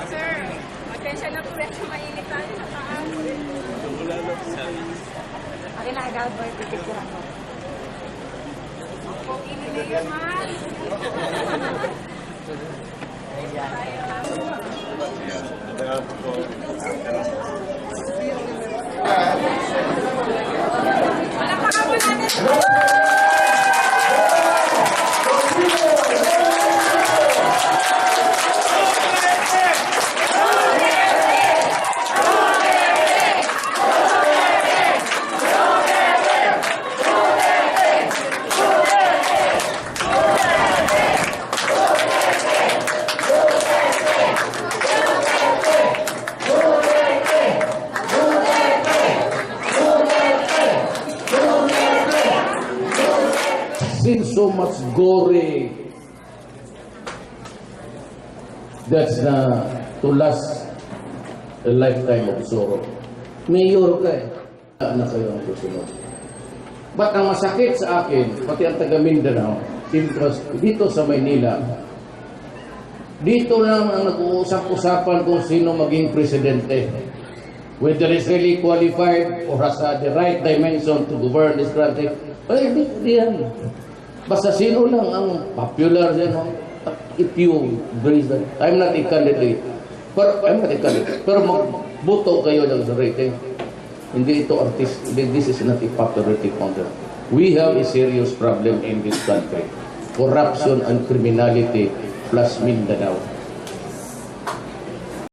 Sir, atensya na po medyo mainit tayo sa taas. Akin na, Galboy, pipicture ako. Pogi ni Leo, man. Palakpakan po natin. Seen so much gore. That's to last a lifetime of sorrow. Mayor ka eh. Anak kayo ang susunod. But ang masakit sa akin, pati ang taga Mindanao, dito sa Maynila, dito lang ang nag-uusap-usapan kung sino maging presidente. Whether is really qualified or has the right dimension to govern this country. Ay, hindi yan. Basta sino lang ang popular yan. If you raise that, I'm not a candidate. Pero magbuto kayo ng rating. Hindi ito artist. This is not a popularity contest. We have a serious problem in this country. Corruption and criminality plus Mindanao.